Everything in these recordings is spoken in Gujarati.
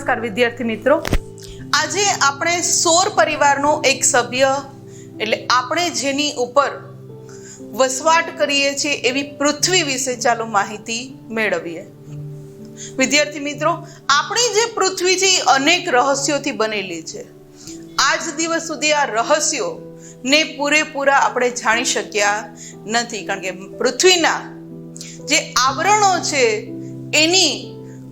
નમસ્કાર વિદ્યાર્થી મિત્રો, આજે આપણે સૌર પરિવારનો એક સભ્ય એટલે આપણે જેની ઉપર વસવાટ કરીએ છીએ એવી પૃથ્વી વિશે ચાલો માહિતી મેળવીએ. વિદ્યાર્થી મિત્રો, આપણી જે પૃથ્વી છે એ અનેક રહસ્યોથી બનેલી છે. આજ દિવસ સુધી આ રહસ્યો ને પૂરેપૂરા આપણે જાણી શક્યા નથી, કારણ કે પૃથ્વીના જે આવરણો છે એની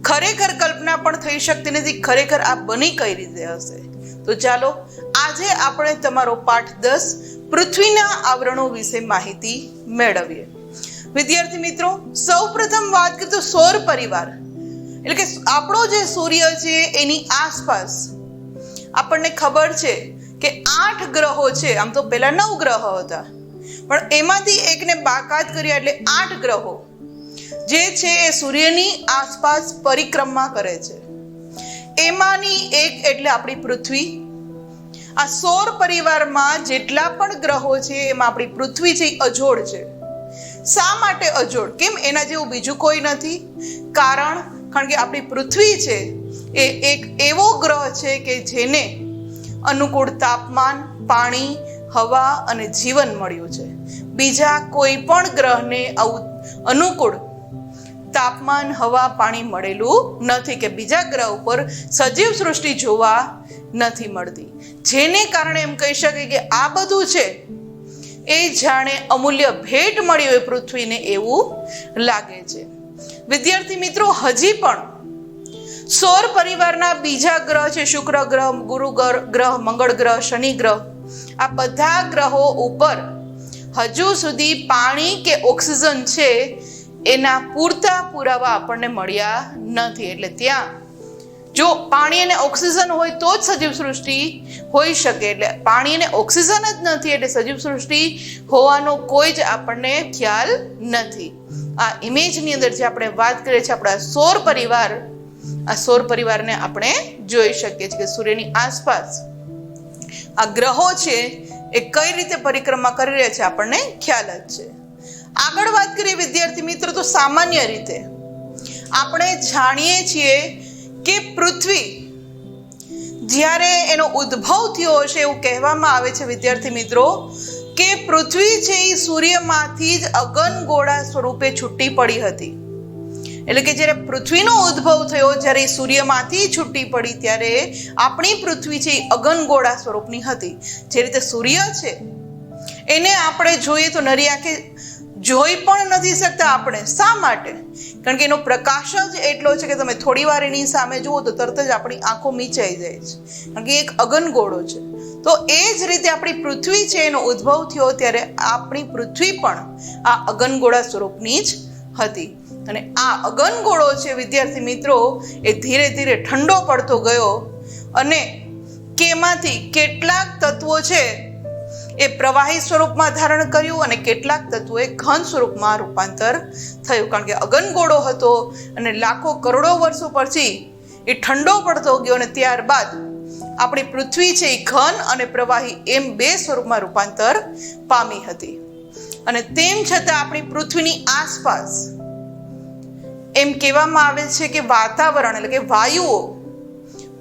ખરેખર કલ્પના પણ થઈ શકતી નથી. ખરેખર આ બની કઈ રીતે હશે? તો ચાલો આજે આપણે તમારો પાઠ 10 પૃથ્વીના આવરણો વિશે માહિતી મેળવીએ. વિદ્યાર્થી મિત્રો, સૌપ્રથમ વાત કરીએ તો સૌર પરિવાર એટલે કે આપણો જે સૂર્ય છે એની આસપાસ આપણને ખબર છે કે 8 ગ્રહો છે. આમ તો પહેલા 9 ગ્રહો હતા, પણ એમાંથી એકને બાકાત કર્યા એટલે 8 ગ્રહો જે છે એ સૂર્યની આસપાસ પરિક્રમા કરે છે. એમાંની એક એટલે આપણી પૃથ્વી. આ સૌર પરિવારમાં જેટલા પણ ગ્રહો છે એમાં આપણી પૃથ્વી છે એ અજોડ છે. શા માટે અજોડ? કેમ? એના જેવું બીજું કોઈ નથી. કારણ કે આપણી પૃથ્વી છે એ એક એવો ગ્રહ છે કે જેને અનુકૂળ તાપમાન, પાણી, હવા અને જીવન મળ્યું છે. બીજા કોઈ પણ ગ્રહને આવું અનુકૂળ તાપમાન, હવા, પાણી મળેલું નથી, કે બીજા ગ્રહ ઉપર સજીવ સૃષ્ટિ જોવા નથી મળતી. જેને કારણે એમ કહી શકાય કે આ બધું છે એ જાણે અમૂલ્ય ભેટ મળી હોય પૃથ્વીને એવું લાગે છે. વિદ્યાર્થી મિત્રો, હજી પણ સૌર પરિવારના બીજા ગ્રહ છે શુક્ર ગ્રહ, ગુરુ ગ્રહ, મંગળ ગ્રહ, શનિ ગ્રહ. આ બધા ગ્રહો ઉપર હજુ સુધી પાણી કે ઓક્સિજન છે એના પૂરતા પુરાવા આપણને મળ્યા નથી. એટલે ત્યાં જો પાણી અને ઓક્સિજન હોય તો જ સજીવ સૃષ્ટિ હોઈ શકે. એટલે પાણી અને ઓક્સિજન જ નથી એટલે સજીવ સૃષ્ટિ હોવાનો કોઈ જ આપણને ખ્યાલ નથી. આ ઇમેજની અંદર જે આપણે વાત કરીએ છીએ આપણા સૌર પરિવાર, આ સૌર પરિવારને આપણે જોઈ શકીએ છીએ કે સૂર્યની આસપાસ આ ગ્રહો છે એ કઈ રીતે પરિક્રમા કરી રહ્યા છે આપણને ખ્યાલ જ છે. આગળ વાત કરીએ વિદ્યાર્થી મિત્રો, તો સામાન્ય રીતે આપણે જાણીએ છીએ કે પૃથ્વી જ્યારે એનો ઉદ્ભવ થયો હશે એવું કહેવામાં આવે છે વિદ્યાર્થી મિત્રો કે પૃથ્વી છે એ સૂર્યમાંથી જ અગનગોળા સ્વરૂપે છૂટી પડી હતી. એટલે કે જ્યારે પૃથ્વીનો ઉદ્ભવ થયો, જ્યારે સૂર્યમાંથી છૂટી પડી ત્યારે આપણી પૃથ્વી છે એ અગનગોળા સ્વરૂપની હતી. જે રીતે સૂર્ય છે એને આપણે જોઈએ તો નરી આંખે જોઈ પણ નથી શકતા આપણે. શા માટે? કારણ કે એનો પ્રકાશ જ એટલો છે કે તમે થોડી વાર એની સામે જુઓ તો તરત જ આપણી આંખો મીચાઈ જાય છે, કારણ કે એક અગનગોળો છે. તો એ જ રીતે આપણી પૃથ્વી છે એનો ઉદ્ભવ થયો ત્યારે આપણી પૃથ્વી પણ આ અગનગોળા સ્વરૂપની જ હતી. અને આ અગનગોળો છે વિદ્યાર્થી મિત્રો એ ધીરે ધીરે ઠંડો પડતો ગયો અને કેમાંથી કેટલાક તત્વો છે એ પ્રવાહી સ્વરૂપમાં ધારણ કર્યું અને કેટલાક તત્વોએ ઘન સ્વરૂપમાં રૂપાંતર થયું. કારણ કે અગનગોળો હતો અને લાખો કરોડો વર્ષો પછી એ ઠંડો પડતો ગયો અને ત્યારબાદ આપણી પૃથ્વી છે એ ઘન અને પ્રવાહી એમ બે સ્વરૂપમાં રૂપાંતર પામી હતી. અને તેમ છતાં આપણી પૃથ્વીની આસપાસ એમ કહેવામાં આવે છે કે વાતાવરણ એટલે કે વાયુઓ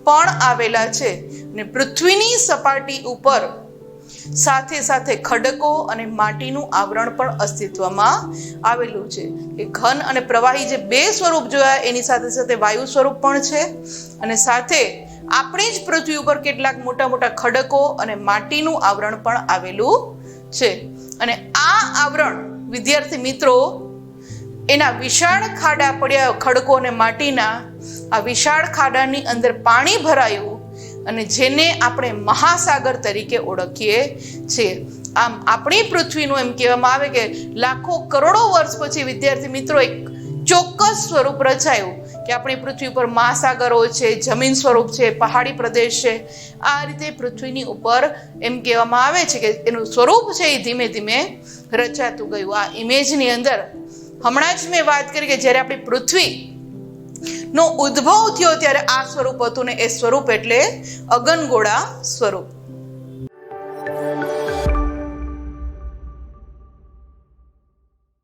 પણ આવેલા છે. અને પૃથ્વીની સપાટી ઉપર સાથે સાથે ખડકો અને માટીનું આવરણ પણ અસ્તિત્વમાં આવેલું છે. એ ઘન અને પ્રવાહી જે બે સ્વરૂપ જોયા એની સાથે સાથે વાયુ સ્વરૂપ પણ છે. અને સાથે આપણી જ પૃથ્વી ઉપર કેટલાક મોટા મોટા ખડકો અને માટીનું આવરણ પણ આવેલું છે. અને આ આવરણ વિદ્યાર્થી મિત્રો એના વિશાળ ખાડા પડ્યા, ખડકો અને માટીના આ વિશાળ ખાડાની અંદર પાણી ભરાયું અને જેને આપણે મહાસાગર તરીકે ઓળખીએ છીએ. આમ આપણી પૃથ્વીનું એમ કહેવામાં આવે કે લાખો કરોડો વર્ષ પછી વિદ્યાર્થી મિત્રો એક ચોક્કસ સ્વરૂપ રચાયું કે આપણી પૃથ્વી ઉપર મહાસાગરો છે, જમીન સ્વરૂપ છે, પહાડી પ્રદેશ છે. આ રીતે પૃથ્વીની ઉપર એમ કહેવામાં આવે છે કે એનું સ્વરૂપ છે એ ધીમે ધીમે રચાતું ગયું. આ ઇમેજની અંદર હમણાં જ મેં વાત કરી કે જ્યારે આપણી પૃથ્વી નો ઉદ્ભવ થયો ત્યારે આ સ્વરૂપ હતું ને એ સ્વરૂપ એટલે અગનગોળા સ્વરૂપ.